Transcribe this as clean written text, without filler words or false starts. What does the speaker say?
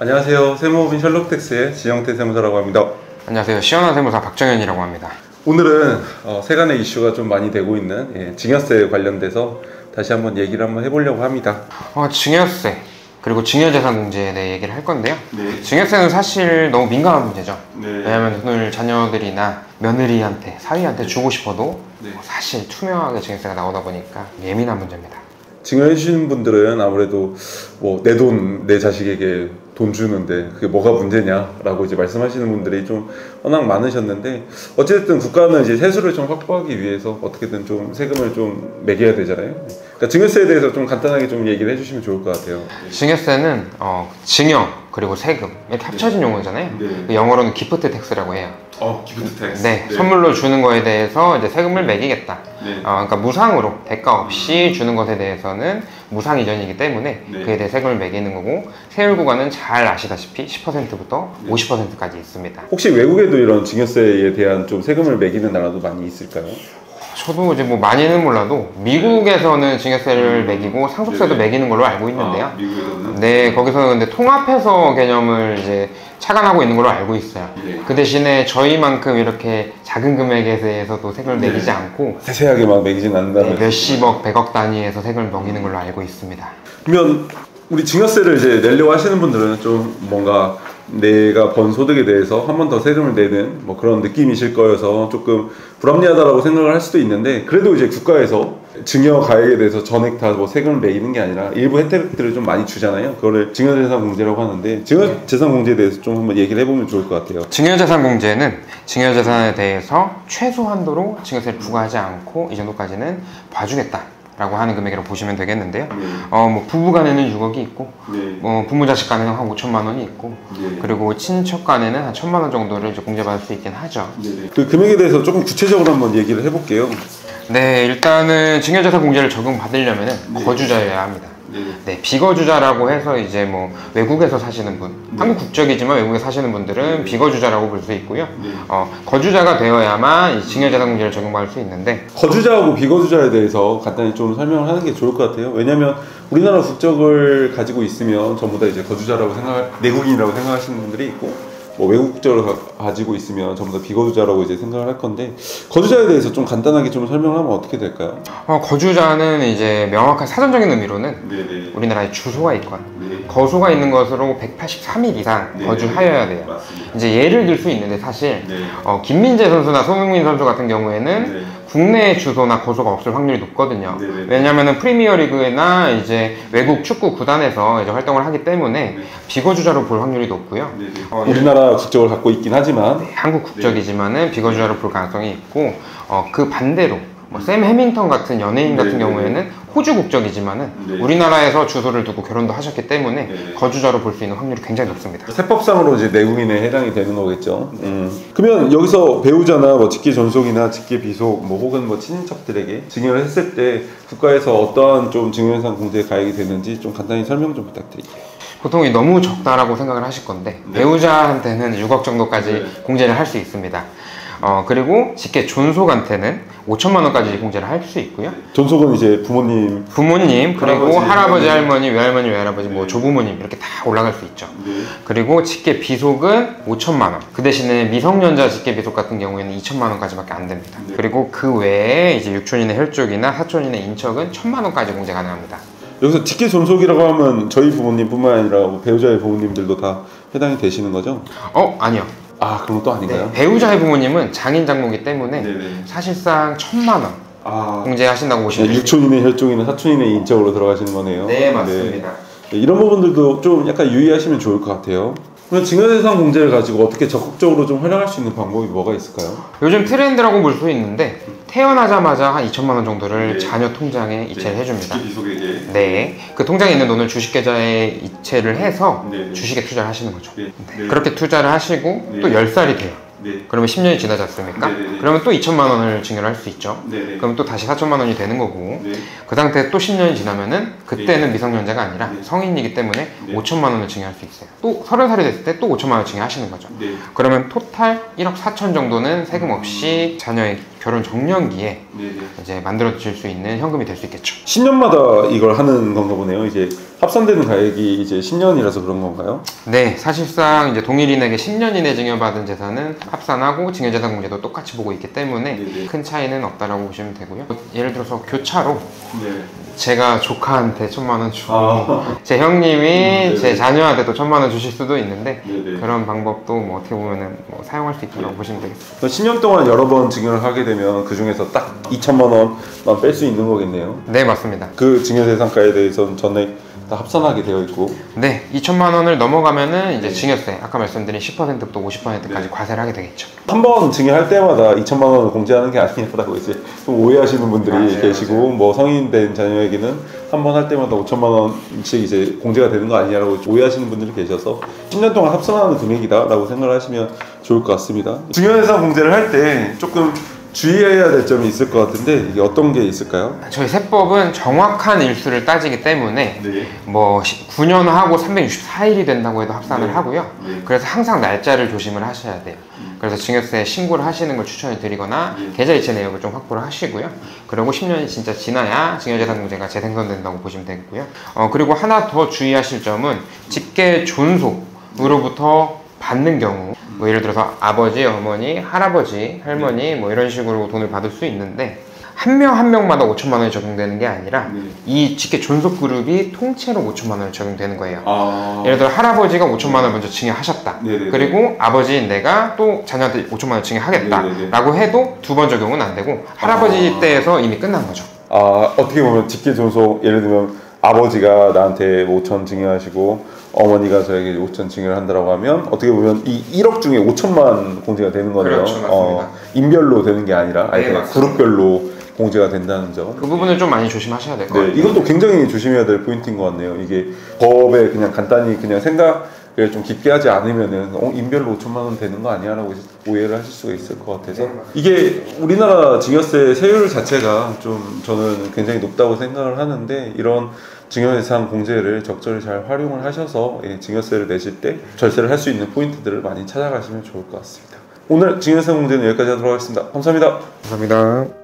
안녕하세요. 세무법인 셜록텍스의 지영태 세무사라고 합니다. 안녕하세요. 시원한 세무사 박정현이라고 합니다. 오늘은 세간의 이슈가 좀 많이 되고 있는 증여세 관련돼서 다시 한번 얘기를 해보려고 합니다. 증여세 그리고 증여재산 공제에 대해 얘기를 할 건데요. 네. 증여세는 사실 너무 민감한 문제죠. 네. 왜냐하면 돈을 자녀들이나 며느리한테, 사위한테 주고 싶어도 네. 사실 투명하게 증여세가 나오다 보니까 예민한 문제입니다. 증여해주시는 분들은 아무래도 내 돈, 내 자식에게 돈 주는데 그게 뭐가 문제냐라고 이제 말씀하시는 분들이 좀 워낙 많으셨는데, 어쨌든 국가는 이제 세수를 좀 확보하기 위해서 어떻게든 좀 세금을 좀 매겨야 되잖아요. 그러니까 증여세에 대해서 좀 간단하게 좀 얘기를 해주시면 좋을 것 같아요. 증여세는 증여 그리고 세금 이렇게 합쳐진 용어잖아요. 네. 영어로는 기프트 텍스라고 해요. 기프트 텍스. 네, 선물로 주는 거에 대해서 이제 세금을 매기겠다. 네. 그러니까 무상으로 대가 없이 주는 것에 대해서는 무상 이전이기 때문에 네. 그에 대해 세금을 매기는 거고, 세율 구간은 잘 아시다시피 10%부터 50%까지 있습니다. 혹시 외국에도 이런 증여세에 대한 좀 세금을 매기는 나라도 많이 있을까요? 저도 이제 많이는 몰라도 미국에서는 증여세를 매기고 상속세도 매기는 걸로 알고 있는데요. 미국에서는? 네, 거기서는 근데 통합해서 개념을 이제 차관하고 있는 걸로 알고 있어요. 네. 그 대신에 저희만큼 이렇게 작은 금액에 대해서도 세금을 매기지 않고 세세하게 막 매기진 않는다는. 몇십억, 100억 단위에서 세금을 매기는 걸로 알고 있습니다. 그러면 우리 증여세를 이제 내려고 하시는 분들은 좀 뭔가 내가 번 소득에 대해서 한 번 더 세금을 내는 그런 느낌이실 거여서 조금 불합리하다라고 생각을 할 수도 있는데, 그래도 이제 국가에서 증여 가액에 대해서 전액 다 세금을 매기는 게 아니라 일부 혜택들을 좀 많이 주잖아요. 그거를 증여재산 공제라고 하는데, 증여재산 공제에 대해서 좀 한번 얘기를 해보면 좋을 것 같아요. 증여재산 공제는 증여재산에 대해서 최소한도로 증여세를 부과하지 않고 이 정도까지는 봐주겠다 라고 하는 금액이라고 보시면 되겠는데요. 네. 부부 간에는 6억이 있고, 네. 부모 자식 간에는 한 5천만 원이 있고, 네. 그리고 친척 간에는 한 1,000만 원 정도를 이제 공제받을 수 있긴 하죠. 네네. 그 금액에 대해서 조금 구체적으로 한번 얘기를 해볼게요. 네, 일단은 증여재산 공제를 적용받으려면 네. 거주자여야 합니다. 네. 네, 비거주자라고 해서 이제 외국에서 사시는 분, 네. 한국 국적이지만 외국에 사시는 분들은 비거주자라고 볼 수 있고요. 네. 거주자가 되어야만 이 증여재산 공제를 적용받을 수 있는데, 거주자하고 비거주자에 대해서 간단히 좀 설명을 하는 게 좋을 것 같아요. 왜냐면 우리나라 국적을 가지고 있으면 전부 다 이제 거주자라고 내국인이라고 생각하시는 분들이 있고, 외국 국적을 가지고 있으면 전부 다 비거주자라고 이제 생각을 할 건데, 거주자에 대해서 좀 간단하게 좀 설명을 하면 어떻게 될까요? 거주자는 이제 명확한 사전적인 의미로는 네네. 우리나라에 주소가 있거나 네. 거소가 있는 것으로 183일 이상 네. 거주하여야 돼요. 맞습니다. 이제 예를 들 수 있는데, 사실 네. 김민재 선수나 손흥민 선수 같은 경우에는 네. 국내 주소나 거소가 없을 확률이 높거든요. 네네. 왜냐하면 프리미어리그나 이제 외국 축구 구단에서 이제 활동을 하기 때문에 네. 비거주자로 볼 확률이 높고요. 우리나라 국적을 갖고 있긴 하지만 한국 국적이지만은 비거주자로 볼 가능성이 있고, 그 반대로 샘 해밍턴 같은 연예인 같은 네네네. 경우에는 호주 국적이지만은 네. 우리나라에서 주소를 두고 결혼도 하셨기 때문에 네네. 거주자로 볼 수 있는 확률이 굉장히 높습니다. 세법상으로 이제 내국인에 해당이 되는 거겠죠. 그러면 여기서 배우자나 직계 전속이나 직계 비속 혹은 친인척들에게 증여를 했을 때 국가에서 어떠한 좀 증여재산 공제 가액이 되는지 좀 간단히 설명 좀 부탁드릴게요. 보통 너무 적다라고 생각을 하실 건데, 네. 배우자한테는 6억 정도까지 네. 공제를 할 수 있습니다. 그리고 직계 존속한테는 5천만 원까지 공제를 할 수 있고요. 존속은 이제 부모님, 그리고 할아버지, 네. 할머니, 외할머니, 외할아버지, 네. 조부모님 이렇게 다 올라갈 수 있죠. 네. 그리고 직계 비속은 5천만 원. 그 대신에 미성년자 직계 비속 같은 경우에는 2천만 원까지밖에 안 됩니다. 네. 그리고 그 외에 이제 육촌이나 혈족이나 사촌이나 인척은 1,000만 원까지 공제 가능합니다. 여기서 직계 존속이라고 하면 저희 부모님뿐만 아니라 배우자의 부모님들도 다 해당이 되시는 거죠? 아니요. 그럼 또 아닌가요? 네, 배우자의 부모님은 장인 장모이기 때문에 네네. 사실상 1,000만 원 공제하신다고 보시면 됩니다. 육촌이네 혈족이네 사촌이네 인적으로 들어가시는 거네요. 네, 맞습니다. 네, 이런 부분들도 좀 약간 유의하시면 좋을 것 같아요. 그럼 증여재산 공제를 가지고 어떻게 적극적으로 좀 활용할 수 있는 방법이 뭐가 있을까요? 요즘 트렌드라고 볼 수 있는데, 태어나자마자 한 2천만 원 정도를 네. 자녀 통장에 이체를 해줍니다. 비속에게. 네, 그 통장에 있는 돈을 주식계좌에 이체를 해서 네. 주식에 투자를 하시는 거죠. 네. 네. 그렇게 투자를 하시고 네. 또 10살이 돼요. 네. 그러면 10년이 지나지 않습니까? 네네네. 그러면 또 2천만 원을 증여를 할 수 있죠. 네네. 그럼 또 다시 4천만 원이 되는 거고, 네. 그 상태에 또 10년이 지나면은 그때는 네. 미성년자가 아니라 네. 성인이기 때문에 네. 5천만 원을 증여할 수 있어요. 또 30살이 됐을 때 또 5천만 원을 증여하시는 거죠. 네. 그러면 토탈 1억 4천 정도는 세금 없이 자녀의 결혼 정년기에 네네. 이제 만들어질 수 있는 현금이 될 수 있겠죠. 10년마다 이걸 하는 건가 보네요. 이제 합산되는 가액이 이제 10년이라서 그런 건가요? 네, 사실상 이제 동일인에게 10년 이내 증여받은 재산은 합산하고 증여재산 공제도 똑같이 보고 있기 때문에 네네. 큰 차이는 없다라고 보시면 되고요. 예를 들어서 교차로 네. 제가 조카한테 1,000만 원 주고 아. 제 형님이 네네. 제 자녀한테 또 1,000만 원 주실 수도 있는데 네네. 그런 방법도 뭐 어떻게 보면은 뭐 사용할 수 있다고 보시면 되겠습니다. 10년 동안 여러 번 증여를 하게 되면 그 중에서 딱 2천만 원만 뺄 수 있는 거겠네요. 네, 맞습니다. 그 증여재산가에 대해서는 전에 다 합산하게 되어 있고. 네, 2천만 원을 넘어가면은 이제 증여세 아까 말씀드린 10%부터 50%까지 과세를 하게 되겠죠. 한 번 증여할 때마다 2천만 원을 공제하는 게 아니라고 이제 좀 오해하시는 분들이 맞아요, 계시고, 맞아요. 뭐 성인된 자녀에게는 한 번 할 때마다 5천만 원씩 이제 공제가 되는 거 아니냐라고 오해하시는 분들이 계셔서 10년 동안 합산하는 금액이다라고 생각을 하시면 좋을 것 같습니다. 증여재산 공제를 할 때 조금 주의해야 될 점이 있을 것 같은데 이게 어떤 게 있을까요? 저희 세법은 정확한 일수를 따지기 때문에 네. 뭐 9년하고 364일이 된다고 해도 합산을 네. 하고요. 네. 그래서 항상 날짜를 조심을 하셔야 돼요. 그래서 증여세 신고를 하시는 걸 추천을 드리거나 계좌이체 내역을 좀 확보를 하시고요. 그리고 10년이 진짜 지나야 증여재산 공제가 재생산된다고 보시면 되겠고요. 그리고 하나 더 주의하실 점은 직계 존속으로부터 받는 경우, 뭐 예를 들어서 아버지, 어머니, 할아버지, 할머니 뭐 이런 식으로 돈을 받을 수 있는데 한 명 한 명마다 5천만 원이 적용되는 게 아니라 이 직계 존속 그룹이 통째로 5천만 원이 적용되는 거예요. 예를 들어 할아버지가 5천만 원을 먼저 증여하셨다. 네네네. 그리고 아버지인 내가 또 자녀한테 5천만 원 증여하겠다라고 해도 두 번 적용은 안 되고 할아버지 때에서 이미 끝난 거죠. 어떻게 보면 직계 존속, 예를 들면 아버지가 나한테 5천 증여하시고 어머니가 저에게 5천 증여를 한다고 하면 어떻게 보면 이 1억 중에 5천만 공제가 되는 거네요. 그렇죠, 맞습니다. 인별로 되는 게 아니라 아예 네, 그냥 맞습니다. 그룹별로 공제가 된다는 점. 그 부분을 좀 많이 조심하셔야 될 것 네, 같아요. 이것도 굉장히 조심해야 될 포인트인 것 같네요. 이게 법에 그냥 간단히 그냥 생각을 좀 깊게 하지 않으면은 인별로 5천만 원 되는 거 아니야라고 오해를 하실 수가 있을 것 같아서 이게 우리나라 증여세 세율 자체가 좀 저는 굉장히 높다고 생각을 하는데 이런 증여재산 공제를 적절히 잘 활용을 하셔서 증여세를 내실 때 절세를 할 수 있는 포인트들을 많이 찾아가시면 좋을 것 같습니다. 오늘 증여재산 공제는 여기까지 하도록 하겠습니다. 감사합니다. 감사합니다.